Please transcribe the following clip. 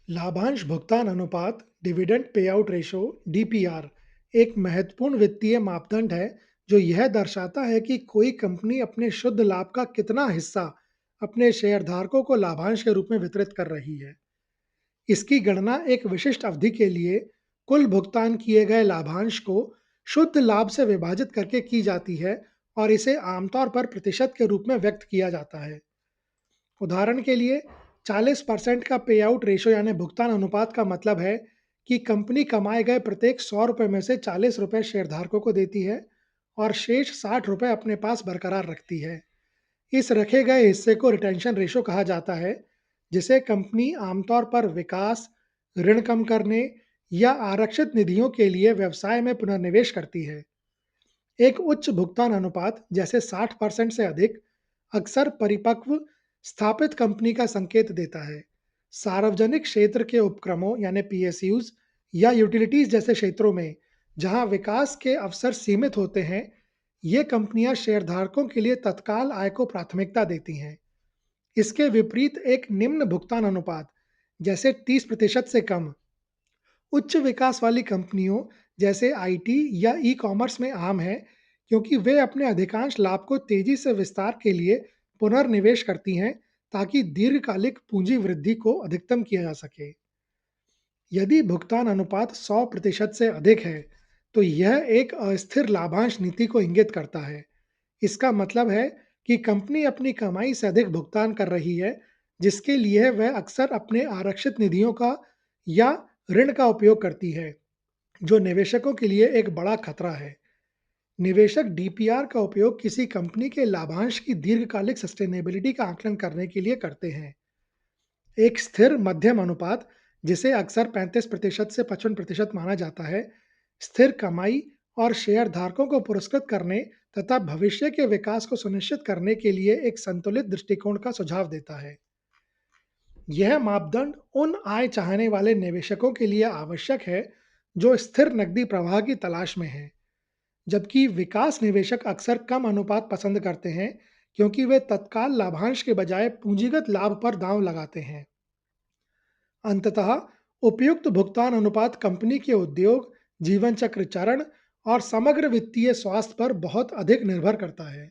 लाभांश भुगतान अनुपात डिविडेंड पेआउट रेशो डीपीआर एक महत्वपूर्ण वित्तीय मापदंड है जो यह दर्शाता है कि कोई कंपनी अपने शुद्ध लाभ का कितना हिस्सा अपने शेयरधारकों को लाभांश के रूप में वितरित कर रही है। इसकी गणना एक विशिष्ट अवधि के लिए कुल भुगतान किए गए लाभांश को शुद्ध लाभ से विभाजित करके की जाती है और इसे आमतौर पर प्रतिशत के रूप में व्यक्त किया जाता है। उदाहरण के लिए 40% का पे आउट रेशो यानी भुगतान अनुपात का मतलब है कि कंपनी कमाए गए प्रत्येक 100 रुपये में से 40 रुपये शेयरधारकों को देती है और शेष 60 रुपये अपने पास बरकरार रखती है। इस रखे गए हिस्से को रिटेंशन रेशो कहा जाता है, जिसे कंपनी आमतौर पर विकास, ऋण कम करने या आरक्षित निधियों के लिए व्यवसाय में पुनर्निवेश करती है। एक उच्च भुगतान अनुपात जैसे 60% से अधिक अक्सर परिपक्व स्थापित कंपनी का संकेत देता है। सार्वजनिक क्षेत्र के उपक्रमों यानी पीएसयूज या यूटिलिटीज जैसे क्षेत्रों में जहां विकास के अवसर सीमित होते हैं, ये कंपनियां शेयरधारकों के लिए तत्काल आय को प्राथमिकता देती हैं। इसके विपरीत एक निम्न भुगतान अनुपात जैसे 30% से कम उच्च विकास वाली कंपनियों जैसे आईटी या ई कॉमर्स में आम है, क्योंकि वे अपने अधिकांश लाभ को तेजी से विस्तार के लिए पुनर्निवेश करती हैं ताकि दीर्घकालिक पूंजी वृद्धि को अधिकतम किया जा सके। यदि भुगतान अनुपात 100% से अधिक है, तो यह एक अस्थिर लाभांश नीति को इंगित करता है। इसका मतलब है कि कंपनी अपनी कमाई से अधिक भुगतान कर रही है, जिसके लिए वह अक्सर अपने आरक्षित निधियों का या ऋण का उपयोग करती है, जो निवेशकों के लिए एक बड़ा खतरा है। निवेशक डीपीआर का उपयोग किसी कंपनी के लाभांश की दीर्घकालिक सस्टेनेबिलिटी का आकलन करने के लिए करते हैं। एक स्थिर मध्यम अनुपात, जिसे अक्सर 35% से 55% माना जाता है, स्थिर कमाई और शेयरधारकों को पुरस्कृत करने तथा भविष्य के विकास को सुनिश्चित करने के लिए एक संतुलित दृष्टिकोण का सुझाव देता है। यह मापदंड उन आय चाहने वाले निवेशकों के लिए आवश्यक है जो स्थिर नकदी प्रवाह की तलाश में हैं, जबकि विकास निवेशक अक्सर कम अनुपात पसंद करते हैं क्योंकि वे तत्काल लाभांश के बजाय पूंजीगत लाभ पर दांव लगाते हैं। अंततः उपयुक्त भुगतान अनुपात कंपनी के उद्योग, जीवन चक्र चरण और समग्र वित्तीय स्वास्थ्य पर बहुत अधिक निर्भर करता है।